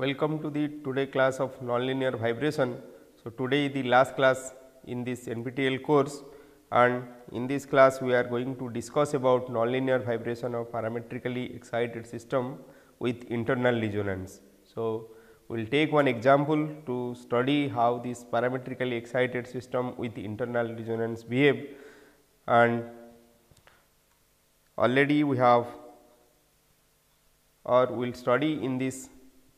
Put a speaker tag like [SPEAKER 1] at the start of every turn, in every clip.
[SPEAKER 1] Welcome to the today class of nonlinear vibration. So, today the last class in this NPTEL course, and in this class we are going to discuss about nonlinear vibration of parametrically excited system with internal resonance. So, we will take one example to study how this parametrically excited system with internal resonance behave, and already we have or we will study in this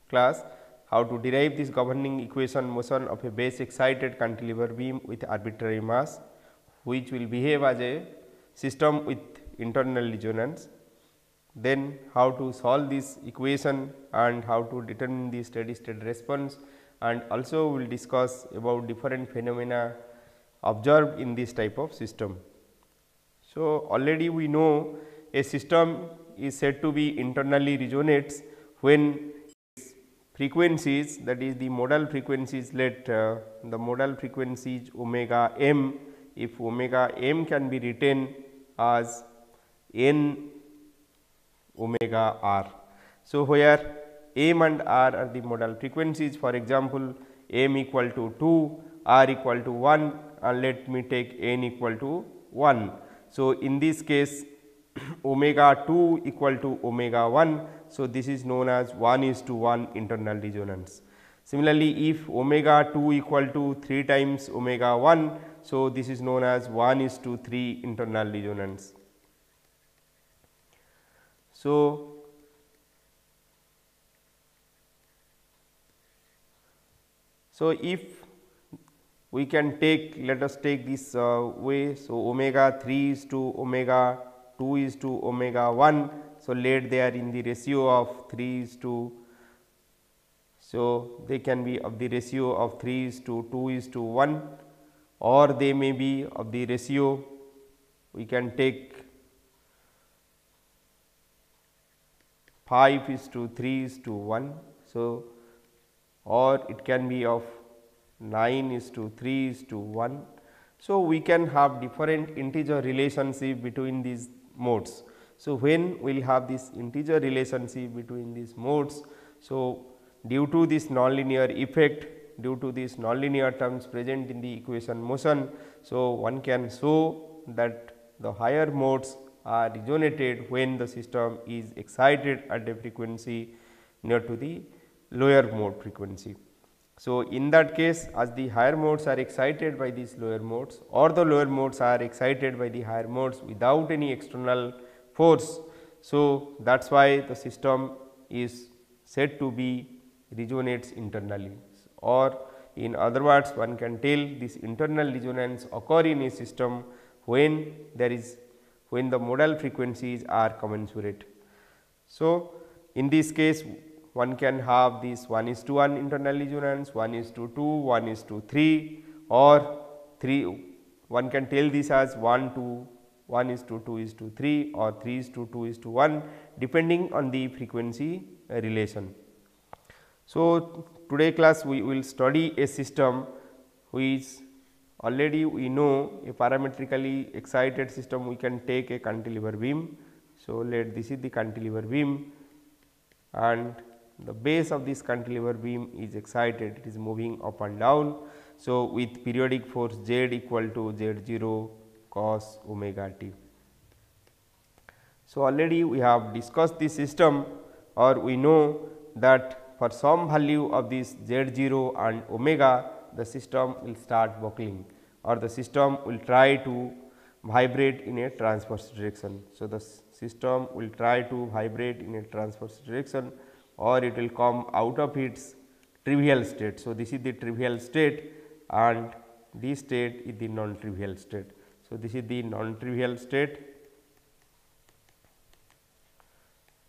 [SPEAKER 1] class how to derive this governing equation motion of a base excited cantilever beam with arbitrary mass, which will behave as a system with internal resonance. Then how to solve this equation and how to determine the steady state response, and also we will discuss about different phenomena observed in this type of system. So, already we know a system is said to be internally resonates when frequencies, that is the modal frequencies, let the modal frequencies omega m, if omega m can be written as n omega r. So, where m and r are the modal frequencies, for example, m equal to 2, r equal to 1, and let me take n equal to 1. So, in this case omega 2 equal to omega 1. So, this is known as 1:1 internal resonance. Similarly, if omega 2 equal to 3 times omega 1, so this is known as 1:3 internal resonance. So, if we can take, let us take this way. So, omega 3 is to omega 2 is to omega 1. So, let they are in the ratio of 3 is to, so they can be of the ratio of 3 is to 2 is to 1, or they may be of the ratio, we can take 5 is to 3 is to 1. So, or it can be of 9 is to 3 is to 1. So, we can have different integer relationship between these modes. So, when we will have this integer relationship between these modes, so due to this nonlinear effect, due to these nonlinear terms present in the equation motion, so one can show that the higher modes are resonated when the system is excited at a frequency near to the lower mode frequency. So, in that case, as the higher modes are excited by these lower modes, or the lower modes are excited by the higher modes without any external force. So, that is why the system is said to be resonates internally, or in other words one can tell this internal resonance occur in a system when there is, when the modal frequencies are commensurate. So, in this case one can have this 1:1 internal resonance, 1:2, 1:3, or 3, one can tell this as 1:2:3 or 3:2:1 depending on the frequency relation. So, today class we will study a system which already we know a parametrically excited system, we can take a cantilever beam. So, let this is the cantilever beam, and the base of this cantilever beam is excited, it is moving up and down. So, with periodic force Z equal to Z0 cos omega t. So, already we have discussed this system, or we know that for some value of this Z0 and omega, the system will start buckling, or the system will try to vibrate in a transverse direction. So, the system will try to vibrate in a transverse direction, or it will come out of its trivial state. So, this is the trivial state and this state is the non-trivial state. So, this is the non-trivial state.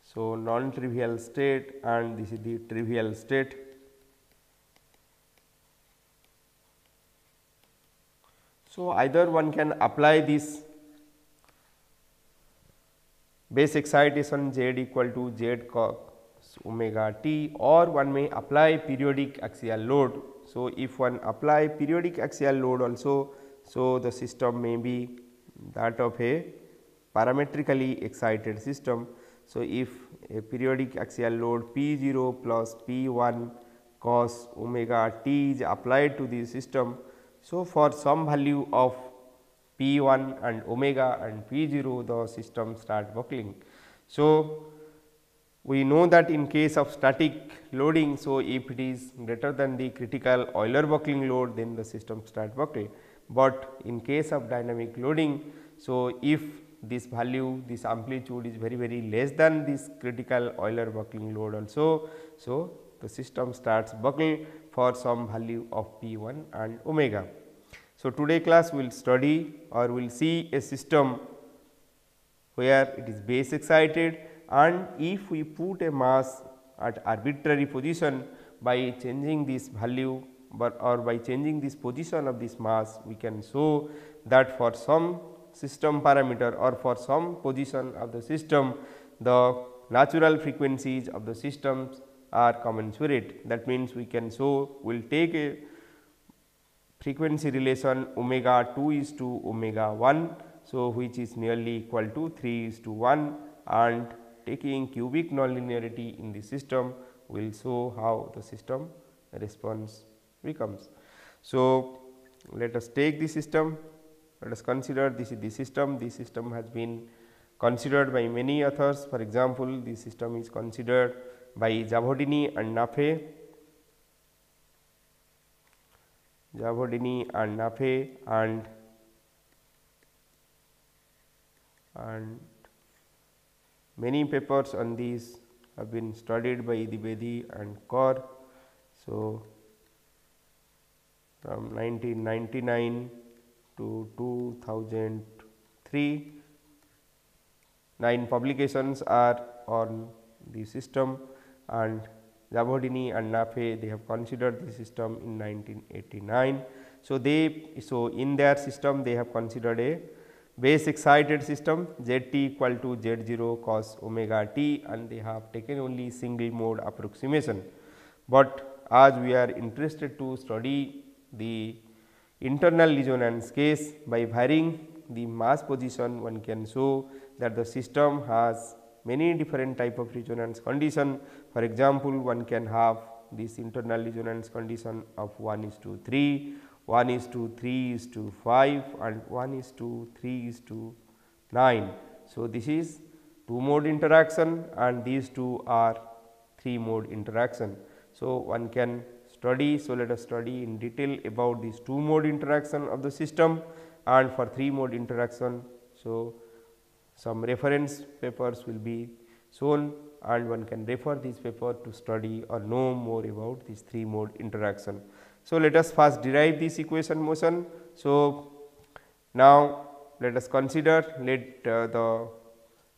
[SPEAKER 1] So, non-trivial state and this is the trivial state. So, either one can apply this base excitation Z equal to Z cos omega t, or one may apply periodic axial load. So, if one apply periodic axial load also, so the system may be that of a parametrically excited system. So, if a periodic axial load P0 plus P1 cos omega t is applied to the system. So, for some value of P1 and omega and P0, the system start buckling. So, we know that in case of static loading, so if it is greater than the critical Euler buckling load, then the system start buckle. But in case of dynamic loading, so if this value, this amplitude is very less than this critical Euler buckling load also, so the system starts buckle for some value of P1 and omega. So, today class we will study or we will see a system where it is base excited, and if we put a mass at arbitrary position by changing this value or by changing this position of this mass, we can show that for some system parameter or for some position of the system, the natural frequencies of the systems are commensurate. That means, we can show, we will take a frequency relation omega 2 is to omega 1. So, which is nearly equal to 3 is to 1, and taking cubic nonlinearity in the system will show how the system response becomes. So, let us take the system, let us consider this is the system. This system has been considered by many authors. For example, this system is considered by Zavodini and Nafe. And many papers on these have been studied by Dwivedi and Kaur. So, from 1999 to 2003, 9 publications are on the system, and Zavodini and Nafe, they have considered the system in 1989. So, in their system they have considered a base excited system Z t equal to Z0 cos omega t, and they have taken only single mode approximation. But as we are interested to study the internal resonance case, by varying the mass position, one can show that the system has many different type of resonance condition. For example, one can have this internal resonance condition of 1:3, 1:3:5 and 1:3:9. So, this is 2 mode interaction and these two are 3 mode interaction. So, one can study. So, let us study in detail about this 2 mode interaction of the system, and for 3 mode interaction. So, some reference papers will be shown and one can refer this paper to study or know more about this 3 mode interaction. So, let us first derive this equation motion. So, now let us consider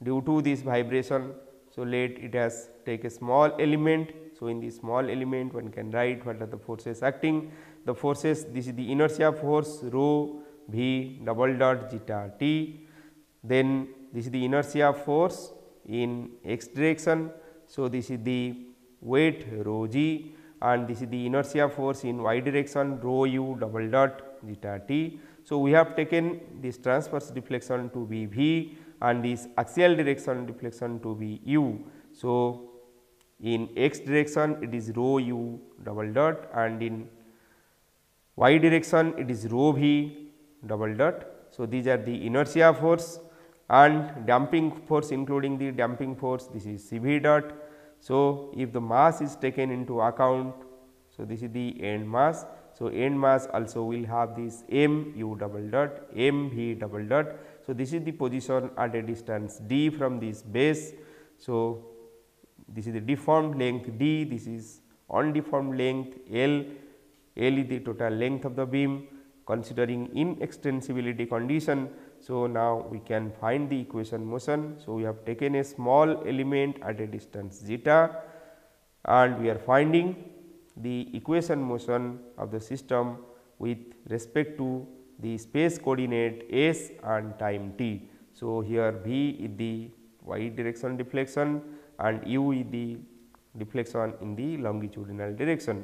[SPEAKER 1] due to this vibration. So, let it has take a small element. So, in this small element one can write what are the forces acting. The forces, this is the inertia force rho v double dot zeta t, then this is the inertia force in x direction. So, this is the weight rho g, and this is the inertia force in y direction rho u double dot zeta t. So, we have taken this transverse deflection to be v and this axial direction deflection to be u. So, in x direction it is rho u double dot and in y direction it is rho v double dot. So, these are the inertia force, and damping force including the damping force, this is C v dot. So, if the mass is taken into account, so this is the end mass. So, end mass also will have this m u double dot m v double dot. So, this is the position at a distance d from this base. So, this is the deformed length d, this is undeformed length L, L is the total length of the beam considering inextensibility condition. So, now we can find the equation motion. So, we have taken a small element at a distance zeta and we are finding the equation motion of the system with respect to the space coordinate s and time t. So, here v is the y direction deflection and u is the deflection in the longitudinal direction.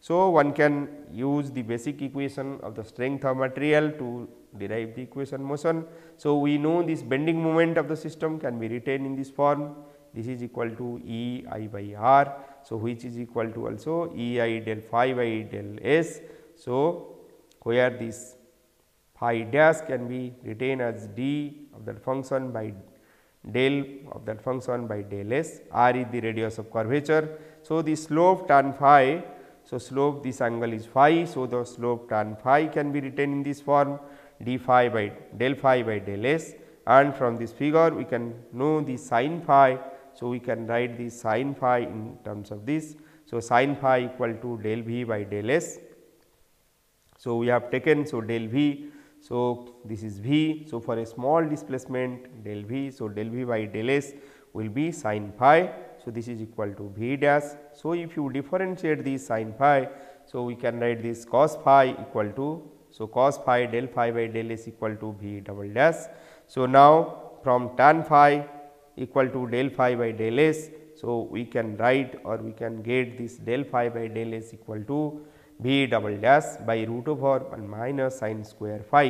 [SPEAKER 1] So, one can use the basic equation of the strength of material to derive the equation motion. So, we know this bending moment of the system can be written in this form. this is equal to E I by R. So, which is equal to also E I del phi by del S. So, where this phi dash can be written as d of that function by del of that function by del S. R is the radius of curvature. So, the slope tan phi. So, slope this angle is phi. So, the slope tan phi can be written in this form d phi by del S, and from this figure we can know the sin phi. So, we can write the sin phi in terms of this. So, sin phi equal to del V by del S. So, we have taken del V. So, this is V. So, for a small displacement del V. So, del V by del S will be sin phi. So, this is equal to V dash. So, if you differentiate this sin phi, so we can write this cos phi equal to, so cos phi del phi by del S equal to V double dash. So, now from tan phi equal to del phi by del S. So, we can write or we can get this del phi by del S equal to V double dash by root over 1 minus sin square phi,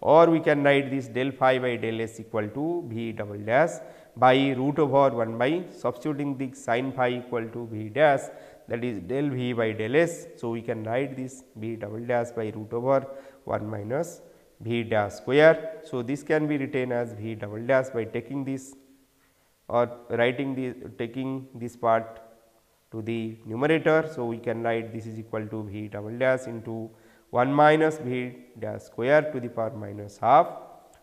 [SPEAKER 1] or we can write this del phi by del S equal to V double dash by root over 1 by substituting the sin phi equal to V dash, that is del V by del S. So, we can write this V double dash by root over 1 minus V dash square. So, this can be written as V double dash by taking this or writing the taking this part to the numerator. So, we can write this is equal to V double dash into 1 minus V dash square to the power minus half,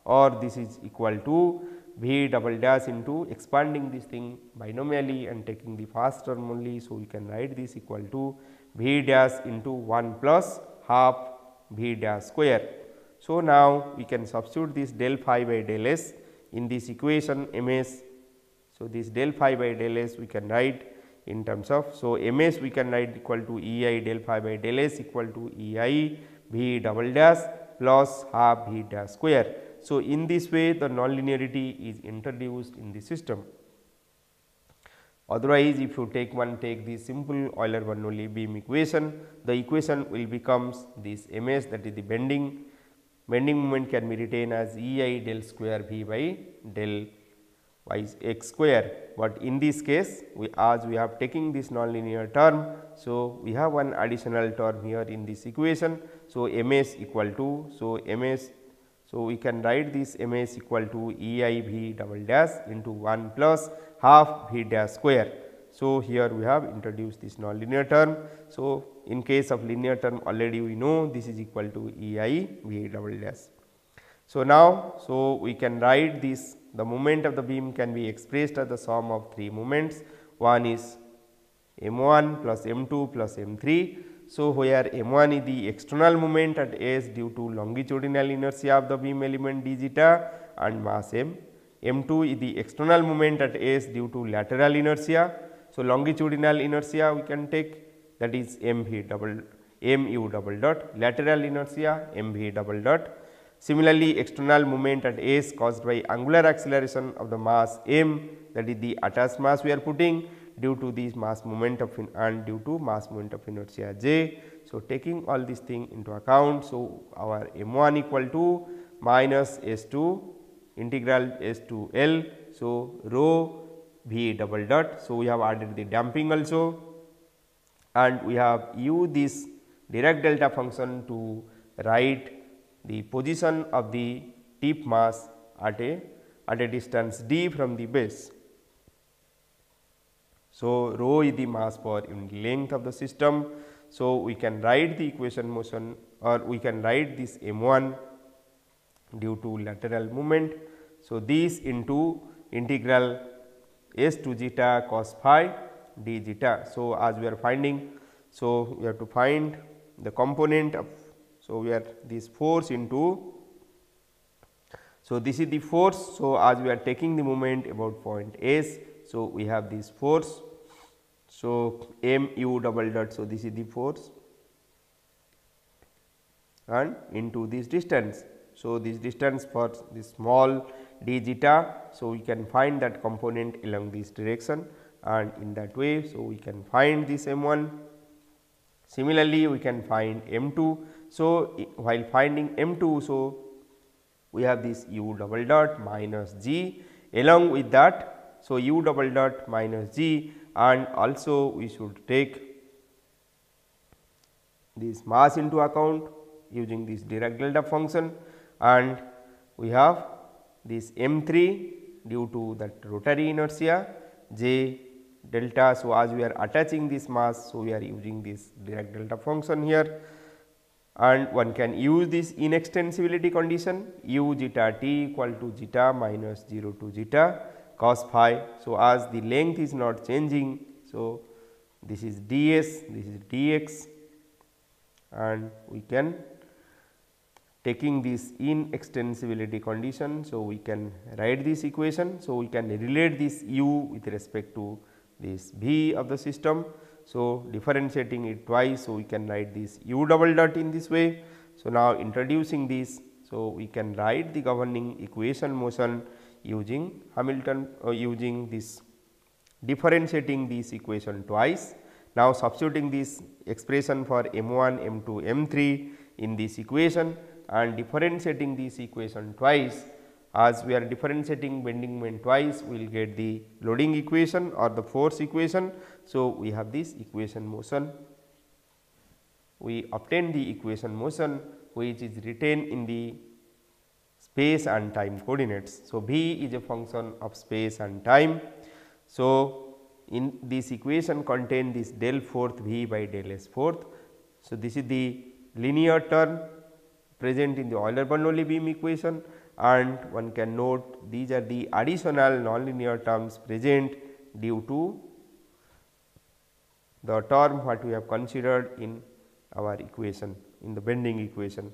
[SPEAKER 1] or this is equal to V double dash into expanding this thing binomially and taking the first term only. So, we can write this equal to V dash into 1 plus half V dash square. So, now we can substitute this del phi by del S in this equation ms. So, this del phi by del S we can write in terms of, so ms we can write equal to E I del phi by del S equal to E I V double dash plus half V dash square. So, in this way the nonlinearity is introduced in the system. Otherwise, if you take the simple Euler Bernoulli beam equation, the equation will becomes this ms, that is the bending moment can be written as E I del square V by del y x square, but in this case as we have taken this nonlinear term. So, we have one additional term here in this equation. So, ms equal to, so ms, so we can write this ms equal to E I V double dash into 1 plus half V dash square. So, here we have introduced this nonlinear term. So, in case of linear term already we know this is equal to E I V double dash. So, now, so we can write this, the moment of the beam can be expressed as the sum of 3 moments. One is m1 plus m2 plus m3. So, where m1 is the external moment at S due to longitudinal inertia of the beam element d zeta and mass m. m2 is the external moment at S due to lateral inertia. So, longitudinal inertia we can take, that is mu double dot, lateral inertia mv double dot. Similarly, external moment at S caused by angular acceleration of the mass m, that is the attached mass we are putting due to this mass moment of and due to mass moment of inertia j. So, taking all these thing into account. So, our m1 equal to minus S2 integral S to L. So, rho V double dot. So, we have added the damping also, and we have used this Dirac delta function to write the position of the tip mass at a distance d from the base. So, rho is the mass per unit length of the system. So, we can write the equation motion, or we can write this m1 due to lateral moment. So, this into integral S to zeta cos phi d zeta. So, as we are finding, so we have to find the component of, so we are this force into, so this is the force. So, as we are taking the moment about point S, so we have this force. So, mu double dot. So, this is the force and into this distance. So, this distance for this small d zeta. So, we can find that component along this direction, and in that way. So, we can find this m1. Similarly, we can find m2. So, while finding m2, so we have this u double dot minus g, along with that. So, u double dot minus g, and also we should take this mass into account using this Dirac delta function, and we have this m3 due to that rotary inertia j delta. So, as we are attaching this mass, so we are using this Dirac delta function here, and one can use this inextensibility condition u zeta t equal to zeta minus 0 to zeta cos phi. So, as the length is not changing, so this is ds, this is dx, and we can taking this inextensibility condition. So, we can write this equation. So, we can relate this u with respect to this v of the system. So, differentiating it twice. So, we can write this u double dot in this way. So, now introducing this. So, we can write the governing equation motion using Hamilton using this differentiating this equation twice. Now, substituting this expression for m1, m2, m3 in this equation and differentiating this equation twice. As we are differentiating bending moment twice, we will get the loading equation or the force equation. So, we have this equation motion. We obtain the equation motion which is written in the space and time coordinates. So, v is a function of space and time. So, in this equation contain this del fourth v by del s fourth. So, this is the linear term present in the Euler-Bernoulli beam equation, and one can note these are the additional nonlinear terms present due to the term what we have considered in our equation in the bending equation.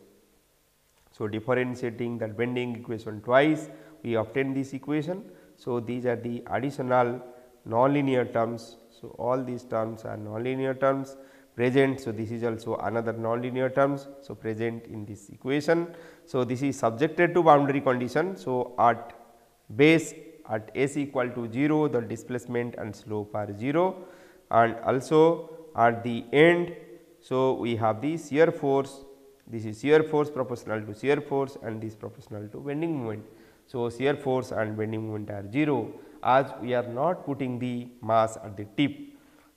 [SPEAKER 1] So, differentiating that bending equation twice, we obtain this equation. So, these are the additional nonlinear terms. So, all these terms are nonlinear terms present. So, this is also another nonlinear terms. So, present in this equation. So, this is subjected to boundary condition. So, at base at s equal to 0, the displacement and slope are 0, and also at the end. So, we have the shear force, this is shear force proportional to shear force and this proportional to bending moment. So, shear force and bending moment are 0 as we are not putting the mass at the tip.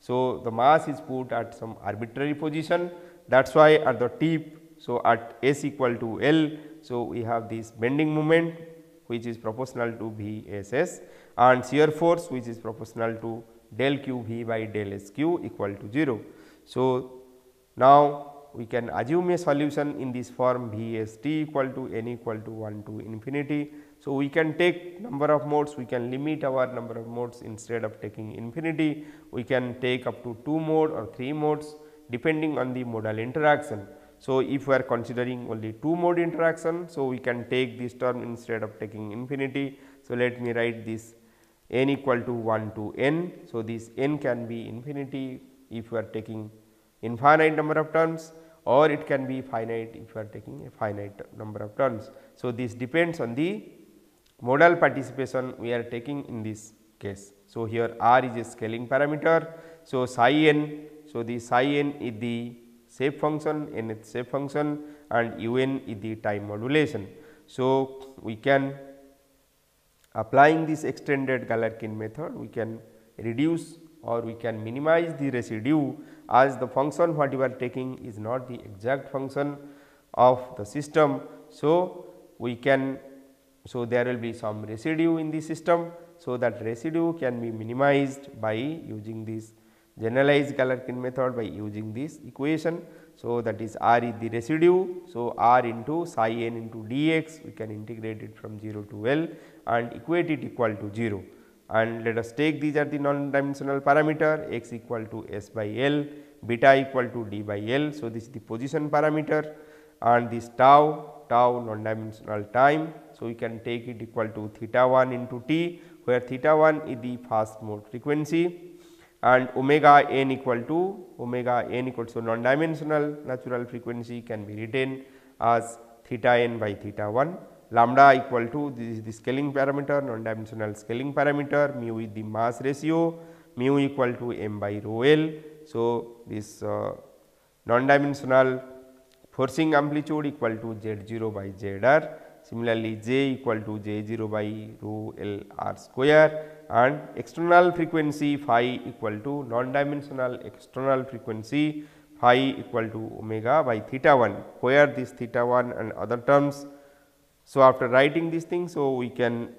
[SPEAKER 1] So, the mass is put at some arbitrary position, that is why at the tip. So, at s equal to L, so we have this bending moment which is proportional to V s s and shear force which is proportional to del q V by del s q equal to 0. So, now we can assume a solution in this form V s t equal to n equal to 1 to infinity. So, we can take number of modes, we can limit our number of modes instead of taking infinity, we can take up to 2 mode or 3 modes depending on the modal interaction. So, if we are considering only 2 mode interaction, so we can take this term instead of taking infinity. So, let me write this n equal to 1 to n. So, this n can be infinity if we are taking infinite number of terms, or it can be finite if you are taking a finite number of terms. So, this depends on the modal participation we are taking in this case. So, here r is a scaling parameter. So, psi n, so the psi n is the shape function, n is shape function and u n is the time modulation. So, we can applying this extended Galerkin method, we can reduce or we can minimize the residue as the function what you are taking is not the exact function of the system. So, we can, so there will be some residue in the system. So, that residue can be minimized by using this generalized Galerkin method by using this equation. So, that is r is the residue. So, r into psi n into dx we can integrate it from 0 to L and equate it equal to 0. And let us take these are the non-dimensional parameter x equal to s by L, beta equal to d by L. So, this is the position parameter and this tau non-dimensional time. So, we can take it equal to theta 1 into t, where theta 1 is the fast mode frequency and omega n equal to so non-dimensional natural frequency can be written as theta n by theta 1. Lambda equal to, this is the scaling parameter, non-dimensional scaling parameter, mu is the mass ratio, mu equal to m by rho L. So, this non-dimensional forcing amplitude equal to Z0 by ZR. Similarly, J equal to J0 by rho L R square and external frequency phi equal to non-dimensional external frequency phi equal to omega by theta 1, where this theta 1 and other terms. So, after writing these things, so we can,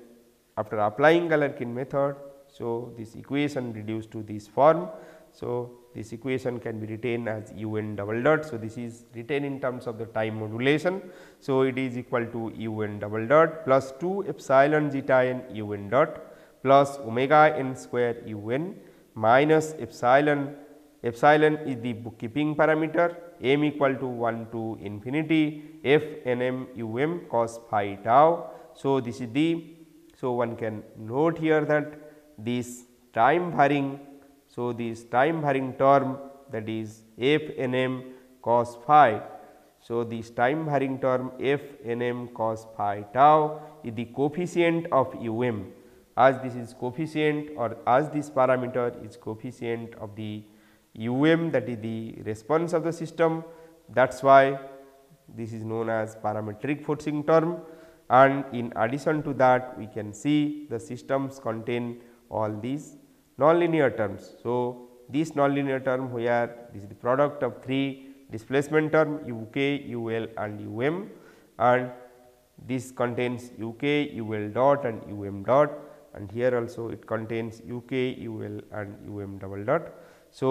[SPEAKER 1] after applying Galerkin method, so this equation reduced to this form. So, this equation can be written as u n double dot. So, this is written in terms of the time modulation. So, it is equal to u n double dot plus 2 epsilon zeta n u n dot plus omega n square u n minus epsilon. Epsilon is the bookkeeping parameter, m equal to 1 to infinity f n m u m cos phi tau. So, this is the, so one can note here that this time varying, so this time varying term, that is f n m cos phi. So, this time varying term f n m cos phi tau is the coefficient of u m, as this is coefficient, or as this parameter is coefficient of the u m, that is the response of the system. That is why this is known as parametric forcing term, and in addition to that we can see the systems contain all these nonlinear terms. So, this nonlinear term where this is the product of 3 displacement term u k, u l and u m, and this contains u k, u l dot and u m dot, and here also it contains u k, u l and u m double dot. So,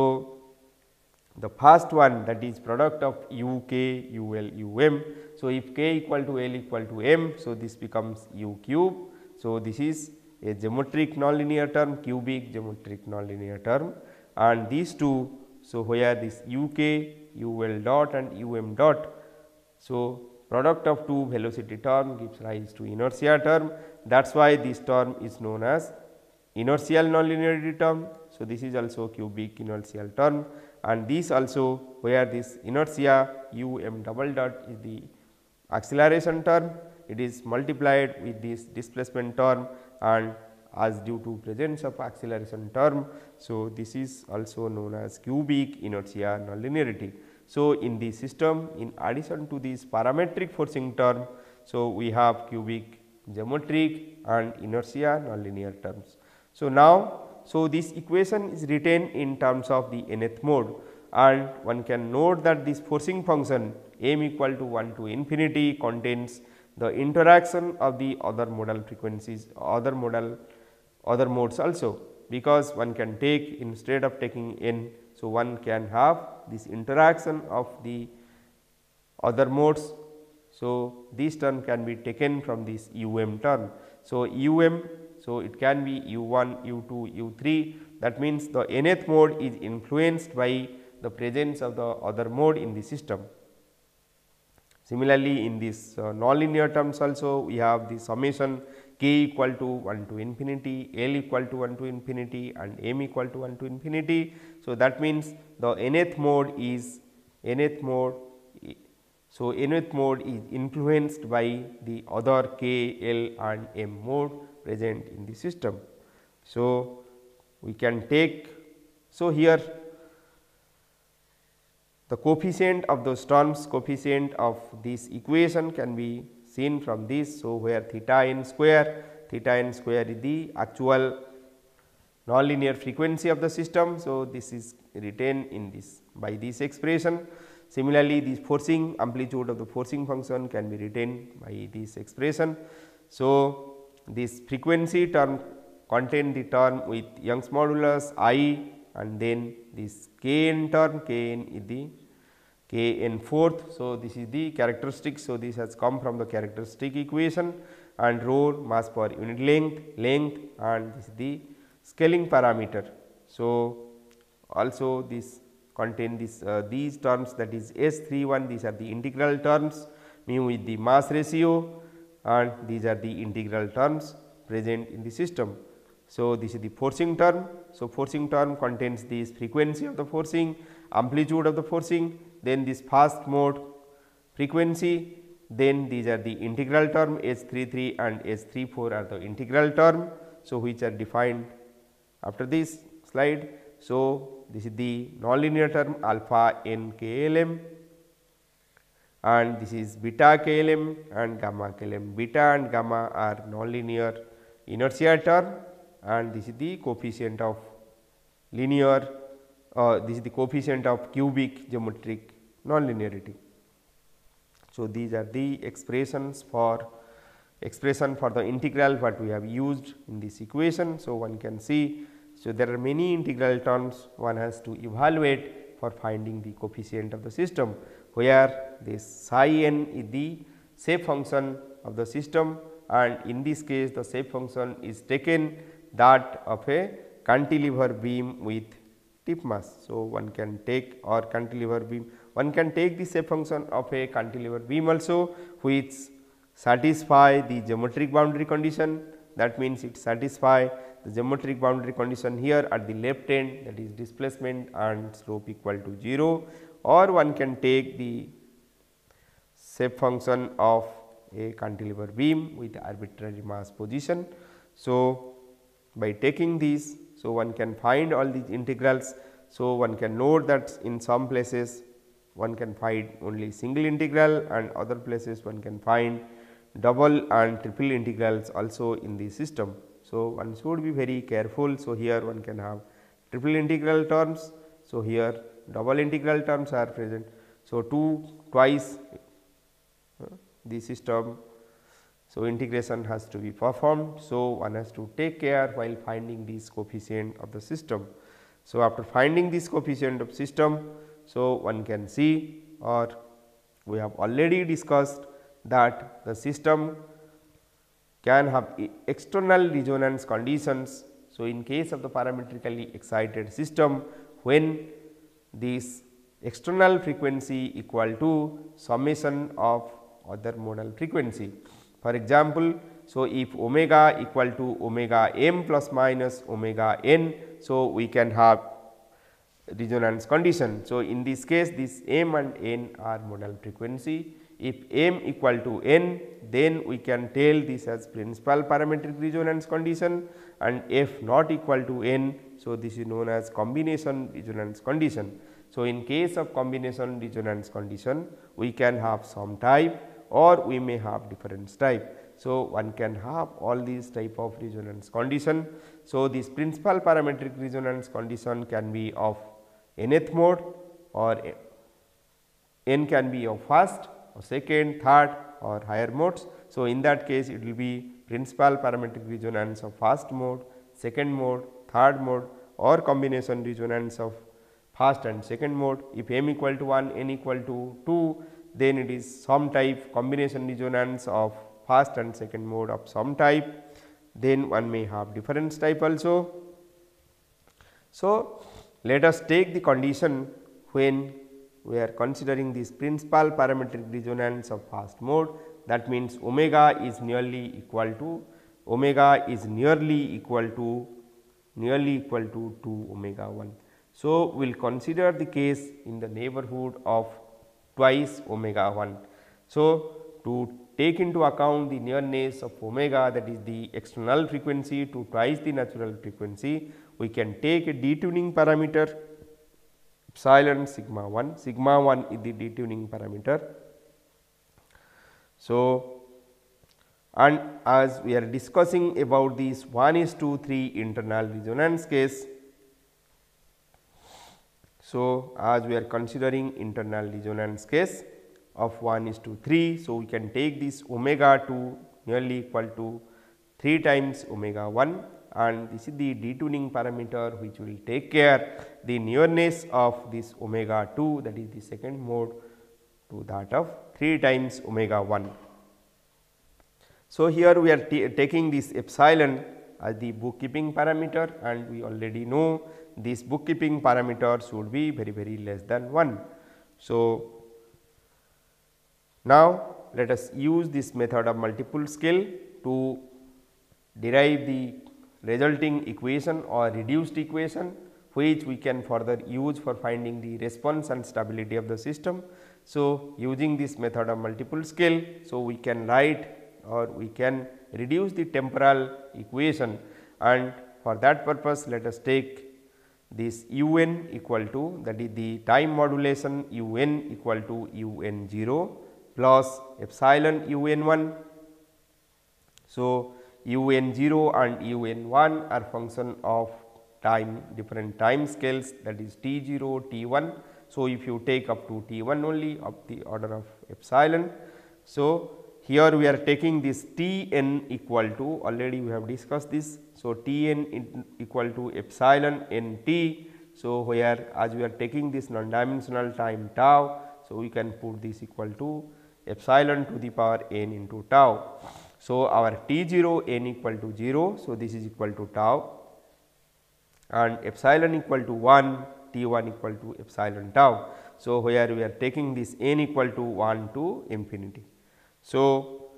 [SPEAKER 1] the first one, that is product of u k, u l, u m. So, if k equal to l equal to m, so this becomes u cube. So, this is a geometric nonlinear term, cubic geometric nonlinear term, and these two, so where this u k, u l dot and u m dot. So, product of two velocity term gives rise to inertia term. That is why this term is known as inertial nonlinearity term. So, this is also cubic inertial term, and this also where this inertia u m double dot is the acceleration term, it is multiplied with this displacement term, and as due to presence of acceleration term. So, this is also known as cubic inertia nonlinearity. So, in the system, in addition to this parametric forcing term, so we have cubic geometric and inertia nonlinear terms. So, now, so this equation is written in terms of the nth mode, and one can note that this forcing function m equal to 1 to infinity contains the interaction of the other modal frequencies, other modes also, because one can take, instead of taking n, so one can have this interaction of the other modes. So, this term can be taken from this u m term. So, u m, so it can be u 1, u 2, u 3, that means the nth mode is influenced by the presence of the other mode in the system. Similarly, in this nonlinear terms also we have the summation k equal to 1 to infinity, l equal to 1 to infinity and m equal to 1 to infinity. So, that means the nth mode is so nth mode is influenced by the other k, l and m mode present in the system. So, we can take, so here the coefficient of those terms, coefficient of this equation can be seen from this. So, where theta n square is the actual nonlinear frequency of the system. So, this is written in this by this expression. Similarly, this forcing amplitude of the forcing function can be written by this expression. So, this frequency term contain the term with Young's modulus I, and then this k n term, k n is the k n fourth. So, this is the characteristic. So, this has come from the characteristic equation, and rho mass per unit length, and this is the scaling parameter. So, also this contain this these terms, that is S31, these are the integral terms, mu is the mass ratio, and these are the integral terms present in the system. So, this is the forcing term. So, forcing term contains this frequency of the forcing, amplitude of the forcing, then this fast mode frequency, then these are the integral term H33 and H34 are the integral term. So, which are defined after this slide. So, this is the nonlinear term alpha n k l m, and this is beta k l m and gamma k l m. Beta and gamma are nonlinear inertia term, and this is the coefficient of linear, this is the coefficient of cubic geometric nonlinearity. So, these are the expression for the integral what we have used in this equation. So, one can see, so there are many integral terms one has to evaluate for finding the coefficient of the system, where this psi n is the shape function of the system, and in this case the shape function is taken that of a cantilever beam with tip mass. So, one can take, or cantilever beam, one can take the shape function of a cantilever beam also, which satisfy the geometric boundary condition. That means, it satisfy the geometric boundary condition here at the left end, that is displacement and slope equal to 0, or one can take the shape function of a cantilever beam with arbitrary mass position. So, by taking these, so one can find all these integrals. So, one can note that in some places one can find only single integral, and other places one can find double and triple integrals also in the system. So, one should be very careful. So, here one can have triple integral terms. So, here double integral terms are present. So, twice the system. So, integration has to be performed. So, one has to take care while finding this coefficient of the system. So, after finding this coefficient of system, so one can see, or we have already discussed that the system can have external resonance conditions. So, in case of the parametrically excited system, when this external frequency equal to summation of other modal frequency. For example, so if omega equal to omega m plus minus omega n, so we can have resonance condition. So, in this case this m and n are modal frequency. If m equal to n, then we can tell this as principal parametric resonance condition, and f not equal to n, so this is known as combination resonance condition. So, in case of combination resonance condition, we can have some type or we may have different type. So, one can have all these type of resonance condition. So, this principal parametric resonance condition can be of nth mode, or n can be of first or second, third or higher modes. So, in that case it will be principal parametric resonance of first mode, second mode, third mode, or combination resonance of first and second mode. If m equal to 1, n equal to 2, then it is some type combination resonance of first and second mode of some type, then one may have difference type also. So, let us take the condition when we are considering this principal parametric resonance of first mode, that means omega is nearly equal to 2 omega 1. So, we will consider the case in the neighborhood of twice omega 1. So, to take into account the nearness of omega, that is the external frequency, to twice the natural frequency, we can take a detuning parameter epsilon sigma 1. Sigma 1 is the detuning parameter. So, and as we are discussing about this 1:3 internal resonance case. So, as we are considering internal resonance case of 1:3, so we can take this omega 2 nearly equal to 3 times omega 1, and this is the detuning parameter which will take care the nearness of this omega 2, that is the second mode, to that of 3 times omega 1. So, here we are taking this epsilon as the bookkeeping parameter, and we already know this bookkeeping parameter should be very less than 1. So, now let us use this method of multiple scale to derive the resulting equation or reduced equation, which we can further use for finding the response and stability of the system. So, using this method of multiple scale, so we can write or we can reduce the temporal equation, and for that purpose let us take this u n equal to, that is the time modulation u n equal to u n 0 plus epsilon u n 1. So, un0 and un1 are function of time, different time scales, that is t0, t1. So, if you take up to t1 only of the order of epsilon. So, here we are taking this Tn equal to, already we have discussed this. So, Tn equal to epsilon Nt. So, where as we are taking this non-dimensional time tau, so we can put this equal to epsilon to the power n into tau. So, our T0 n equal to 0. So, this is equal to tau and epsilon equal to 1, T1 equal to epsilon tau. So, where we are taking this n equal to 1 to infinity. So,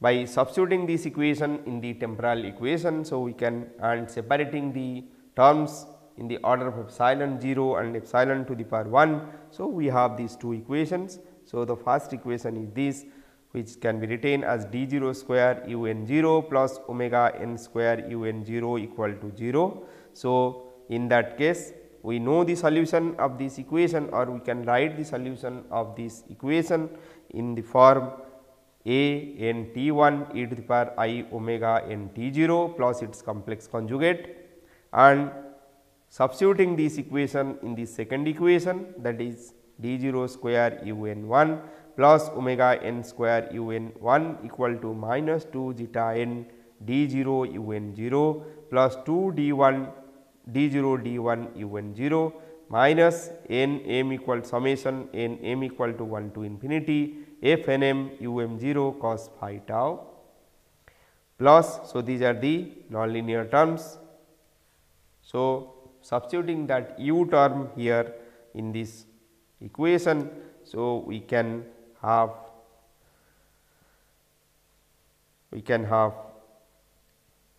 [SPEAKER 1] by substituting this equation in the temporal equation, so we can, and separating the terms in the order of epsilon 0 and epsilon to the power 1. So, we have these two equations. So, the first equation is this, which can be written as d0 square un0 plus omega n square un0 equal to 0. So, in that case we know the solution of this equation, or we can write the solution of this equation in the form a n t1 e to the power I omega n t0 plus its complex conjugate, and substituting this equation in the second equation, that is d0 square un1 plus omega n square un1 equal to minus 2 zeta n d0 un0 plus 2 d1 d0 d1 un0 minus n m equal summation n m equal to 1 to infinity f n m um0 cos phi tau plus. So, these are the nonlinear terms. So, substituting that u term here in this equation. So, we can have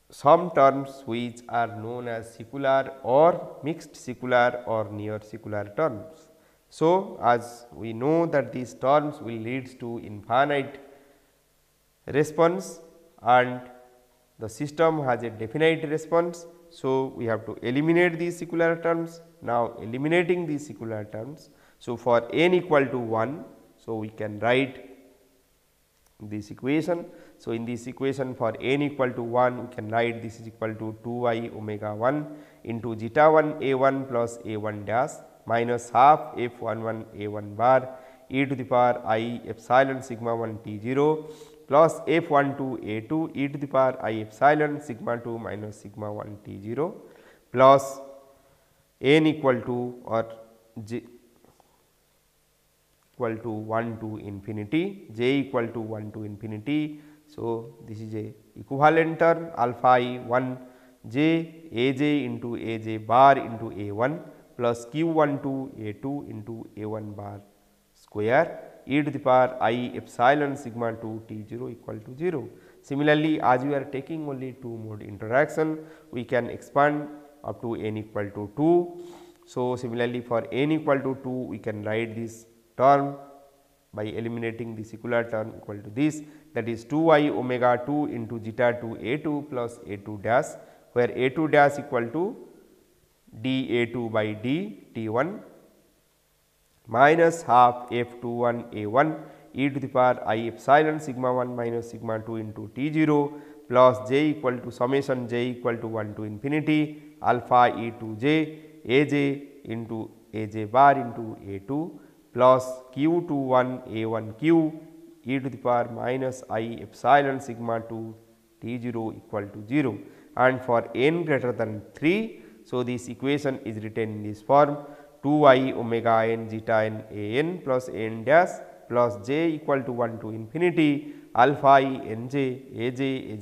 [SPEAKER 1] some terms which are known as secular or mixed secular or near secular terms. So, as we know that these terms will lead to infinite response and the system has a definite response. So, we have to eliminate these secular terms. Now, eliminating these secular terms. So, for n equal to 1, so we can write this equation. So, in this equation for n equal to 1, we can write this is equal to 2 I omega 1 into zeta 1 a 1 plus a 1 dash minus half f 1 1 a 1 bar e to the power I epsilon sigma 1 t 0 plus f 1 2 a 2 e to the power I epsilon sigma 2 minus sigma 1 t 0 plus n equal to, or j equal to 1 to infinity, j equal to 1 to infinity. So, this is a equivalent term alpha I 1 j a j into a j bar into a 1 plus q 1 to a 2 into a 1 bar square e to the power I epsilon sigma 2 t 0 equal to 0. Similarly, as we are taking only two mode interaction, we can expand up to n equal to 2. So, similarly, for n equal to 2, we can write this term by eliminating the secular term equal to this, that is 2 I omega 2 into zeta 2 a 2 plus a 2 dash, where a 2 dash equal to d a 2 by d t 1 minus half f 2 1 a 1 e to the power I epsilon sigma 1 minus sigma 2 into t 0 plus j equal to summation j equal to 1 to infinity alpha e to j a j into a j bar into a 2 plus q 2 1 a 1 q e to the power minus I epsilon sigma 2 t 0 equal to 0, and for n greater than 3. So, this equation is written in this form 2 I omega n zeta n a n plus n dash plus j equal to 1 to infinity alpha I n j a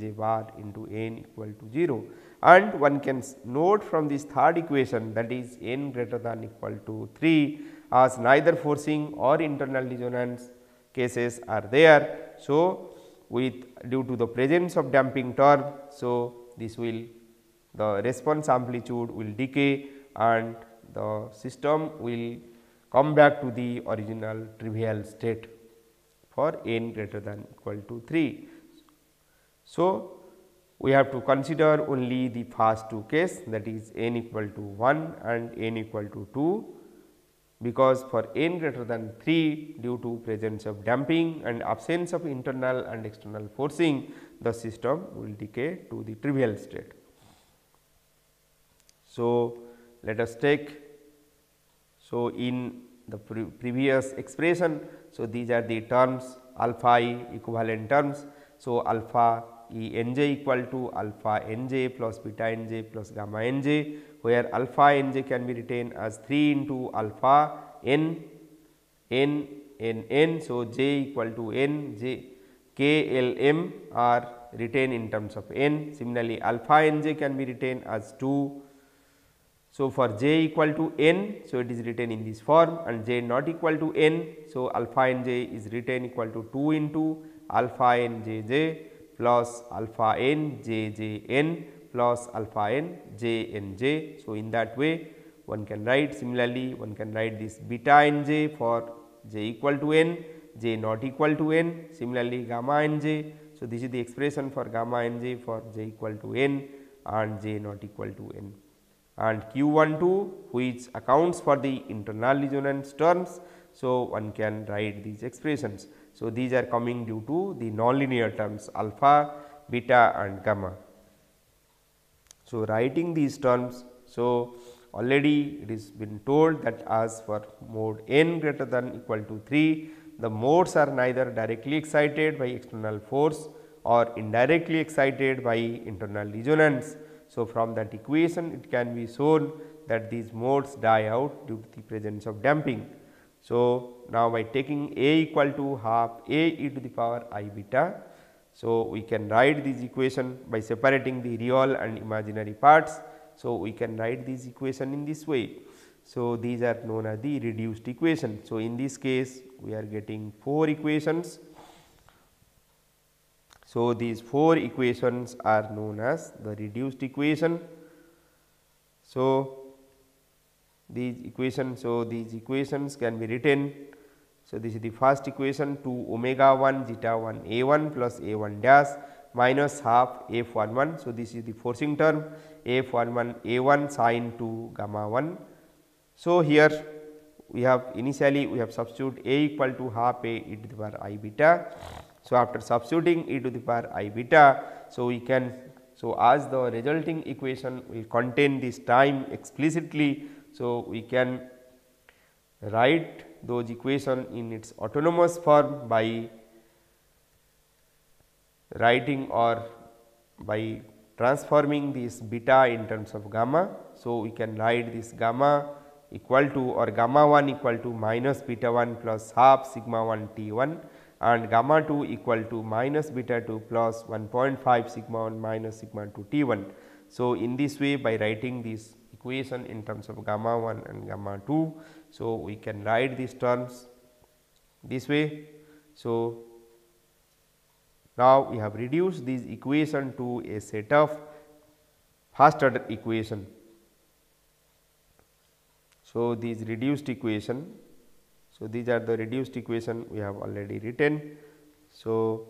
[SPEAKER 1] j bar into n equal to 0. And one can note from this third equation, that is n greater than equal to 3, as neither forcing or internal resonance cases are there. So, with due to the presence of damping term, so this will, the response amplitude will decay and the system will come back to the original trivial state for n greater than equal to 3. So, we have to consider only the first two cases, that is n equal to 1 and n equal to 2, because for n greater than 3, due to presence of damping and absence of internal and external forcing, the system will decay to the trivial state. So, let us take, so in the previous expression, so these are the terms alpha I equivalent terms. So, alpha E n j equal to alpha n j plus beta n j plus gamma n j, where alpha n j can be written as 3 into alpha n n n n. So, j equal to n j k l m are written in terms of n. Similarly, alpha n j can be written as 2. So, for j equal to n, so it is written in this form, and j not equal to n. So, alpha n j is written equal to 2 into alpha n j j plus alpha n j j n plus alpha n j n j. So, in that way one can write. Similarly, one can write this beta n j for j equal to n, j not equal to n. Similarly, gamma n j. So, this is the expression for gamma n j for j equal to n and j not equal to n. And Q12 which accounts for the internal resonance terms. So, one can write these expressions. So, these are coming due to the nonlinear terms alpha, beta and gamma. So, writing these terms, so already it is been told that as for mode n greater than equal to 3, the modes are neither directly excited by external force or indirectly excited by internal resonance. So, from that equation it can be shown that these modes die out due to the presence of damping. So, now by taking A equal to half A e to the power I beta. So, we can write this equation by separating the real and imaginary parts. So, we can write this equation in this way. So, these are known as the reduced equation. So, in this case we are getting 4 equations. So, these 4 equations are known as the reduced equation. So, these equations can be written. So, this is the first equation 2 omega 1 zeta 1 a 1 plus a 1 dash minus half f 1 1. So, this is the forcing term f 1 1 a 1 sin 2 gamma 1. So, here we have initially we have substitute a equal to half a e to the power I beta. So, after substituting e to the power I beta, so we can, so as the resulting equation will contain this time explicitly, so we can write those equation in its autonomous form by writing or by transforming this beta in terms of gamma. So, we can write this gamma equal to or gamma 1 equal to minus beta 1 plus half sigma 1 T 1 and gamma 2 equal to minus beta 2 plus 1.5 sigma 1 minus sigma 2 T 1. So, in this way by writing this equation in terms of gamma 1 and gamma 2, so we can write these terms this way. So, now we have reduced this equation to a set of first order equation. So, these reduced equation, so these are the reduced equation we have already written. So,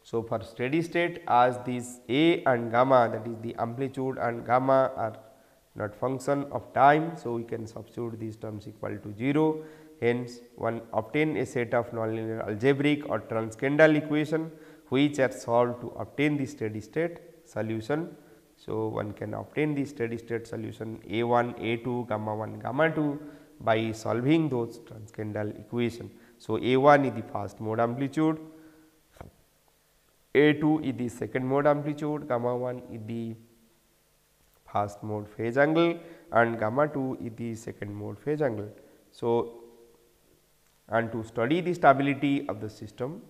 [SPEAKER 1] for steady state, as these A and gamma, that is the amplitude and gamma are not function of time. So, we can substitute these terms equal to 0. Hence, one obtain a set of nonlinear algebraic or Transcendental equation which are solved to obtain the steady state solution. So, one can obtain the steady state solution A 1, A 2, gamma 1, gamma 2 by solving those Transcendental equation. So, A 1 is the first mode amplitude, A 2 is the second mode amplitude, gamma 1 is the first mode phase angle and gamma 2 is the second mode phase angle. So, and to study the stability of the system,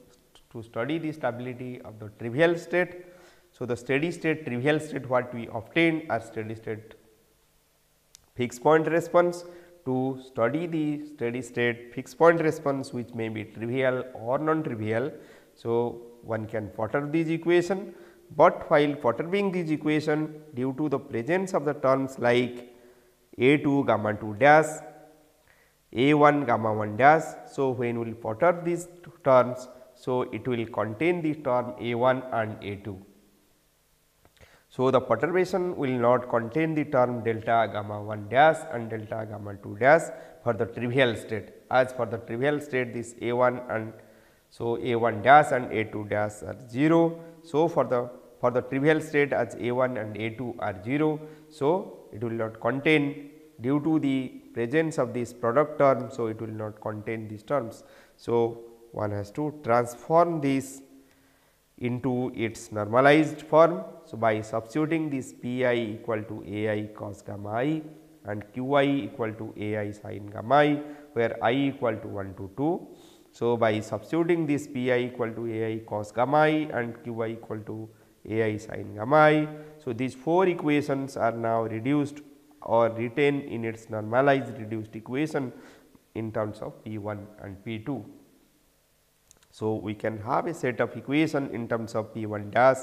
[SPEAKER 1] to study the stability of the trivial state. So, the steady state trivial state what we obtained are steady state fixed point response. To study the steady state fixed point response which may be trivial or non-trivial. So, one can perturb this equation, but while perturbing this equation due to the presence of the terms like A 2 gamma 2 dash, A 1 gamma 1 dash. So, when we will perturb these terms, so it will contain the term A 1 and A 2. So, the perturbation will not contain the term delta gamma 1 dash and delta gamma 2 dash for the trivial state. As for the trivial state, this A 1 and so A 1 dash and A 2 dash are 0. So, for the trivial state as A1 and A2 are 0. So, it will not contain due to the presence of this product term. So, it will not contain these terms. So, one has to transform this into its normalized form. So, by substituting this P I equal to A I cos gamma I and Q I equal to A I sin gamma I, where I equal to 1 to 2. So, by substituting this P I equal to A I cos gamma I and Q I equal to A I sin gamma I. So, these 4 equations are now reduced or retained in its normalized reduced equation in terms of P 1 and P 2. So, we can have a set of equation in terms of P 1 dash,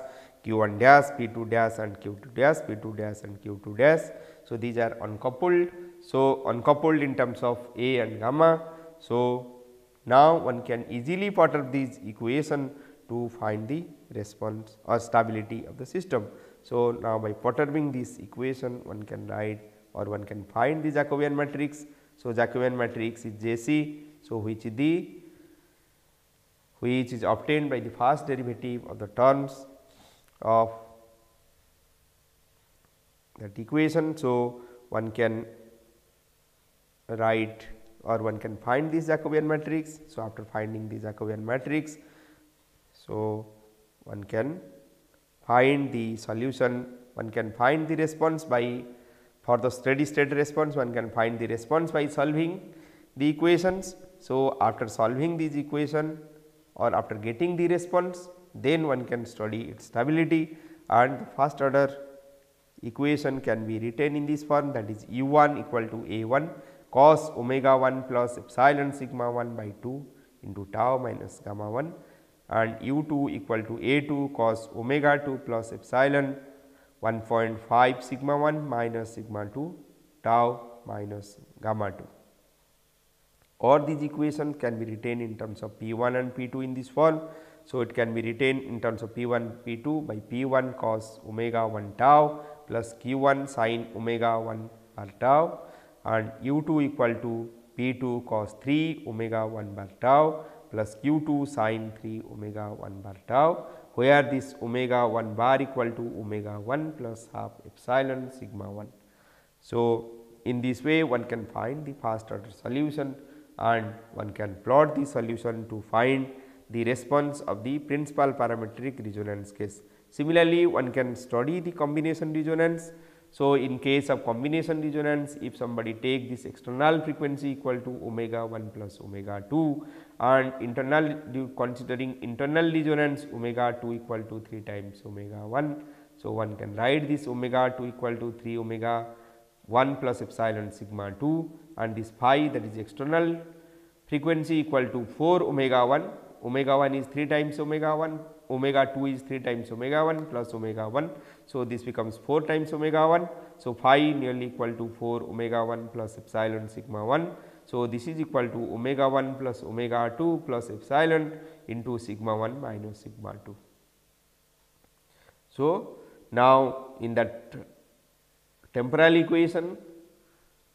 [SPEAKER 1] Q 1 dash, P 2 dash and Q 2 dash, P 2 dash and Q 2 dash. So, these are uncoupled. So, uncoupled in terms of A and gamma. So, now one can easily perturb these equation to find the response or stability of the system. So, now by perturbing this equation one can write or one can find the Jacobian matrix. So, Jacobian matrix is JC. So, which is obtained by the first derivative of the terms of that equation. So, one can write or one can find this Jacobian matrix. So, after finding the Jacobian matrix, so one can find the solution, one can find the response by, for the steady state response one can find the response by solving the equations. So, after solving these equation or after getting the response, then one can study its stability, and the first order equation can be written in this form, that is U 1 equal to A 1 cos omega 1 plus epsilon sigma 1 by 2 into tau minus gamma 1, and U 2 equal to A 2 cos omega 2 plus epsilon 1.5 sigma 1 minus sigma 2 tau minus gamma 2. Or these equations can be written in terms of P 1 and P 2 in this form. So, it can be written in terms of P 1 P 2 by P 1 cos omega 1 tau plus Q 1 sin omega 1 bar tau, and U 2 equal to P 2 cos 3 omega 1 bar tau plus Q 2 sin 3 omega 1 bar tau, where this omega 1 bar equal to omega 1 plus half epsilon sigma 1. So, in this way one can find the first order solution, and one can plot the solution to find the response of the principal parametric resonance case. Similarly, one can study the combination resonance. So, in case of combination resonance, if somebody take this external frequency equal to omega 1 plus omega 2 and internal, considering internal resonance omega 2 equal to 3 times omega 1. So, one can write this omega 2 equal to 3 omega 1 plus epsilon sigma 2, and this phi, that is external frequency, equal to 4 omega 1. Omega 1 is 3 times omega 1, omega 2 is 3 times omega 1 plus omega 1. So, this becomes 4 times omega 1. So, phi nearly equal to 4 omega 1 plus epsilon sigma 1. So, this is equal to omega 1 plus omega 2 plus epsilon into sigma 1 minus sigma 2. So, now in that temporal equation,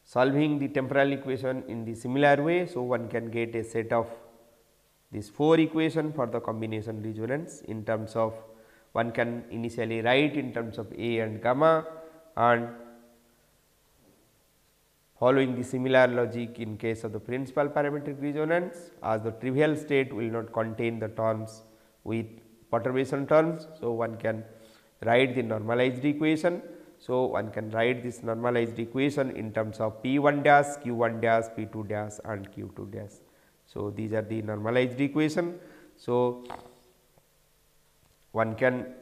[SPEAKER 1] solving the temporal equation in the similar way. So, one can get a set of these 4 equation for the combination resonance in terms of, one can initially write in terms of A and gamma, and following the similar logic in case of the principal parametric resonance, as the trivial state will not contain the terms with perturbation terms. So, one can write the normalized equation. So, one can write this normalized equation in terms of P 1 dash, Q 1 dash, P 2 dash and Q 2 dash. So, these are the normalized equation. So, one can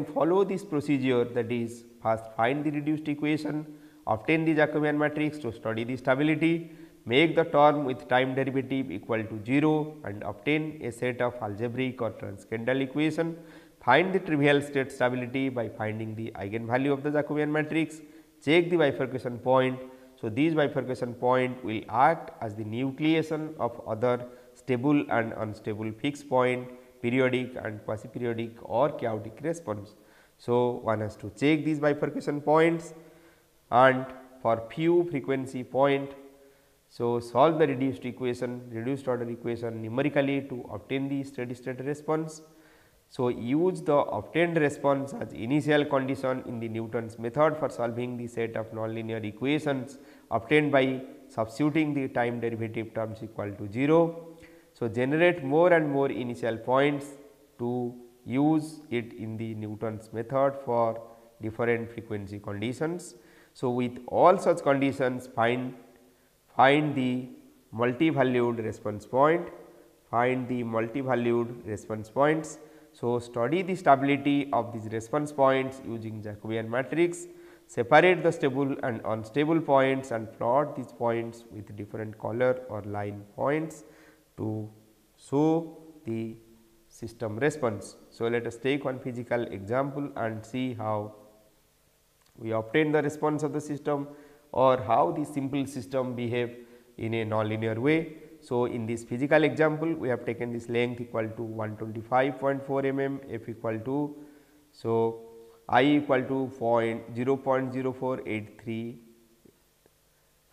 [SPEAKER 1] follow this procedure, that is, first find the reduced equation, obtain the Jacobian matrix to study the stability, make the term with time derivative equal to 0 and obtain a set of algebraic or transcendental equation. Find the trivial state stability by finding the eigenvalue of the Jacobian matrix, check the bifurcation point. So, these bifurcation point will act as the nucleation of other stable and unstable fixed point, periodic and quasi periodic or chaotic response. So, one has to check these bifurcation points, and for few frequency point, so solve the reduced equation, reduced order equation numerically to obtain the steady state response. So, use the obtained response as initial condition in the Newton's method for solving the set of nonlinear equations obtained by substituting the time derivative terms equal to 0. So, generate more and more initial points to use it in the Newton's method for different frequency conditions. So, with all such conditions find the multi-valued response point, find the multi-valued response points. So, study the stability of these response points using Jacobian matrix, separate the stable and unstable points and plot these points with different color or line points to show the system response. So, let us take one physical example and see how we obtain the response of the system or how the simple system behave in a nonlinear way. So, in this physical example we have taken this length equal to 125.4 mm, f equal to, so I equal to 0.048351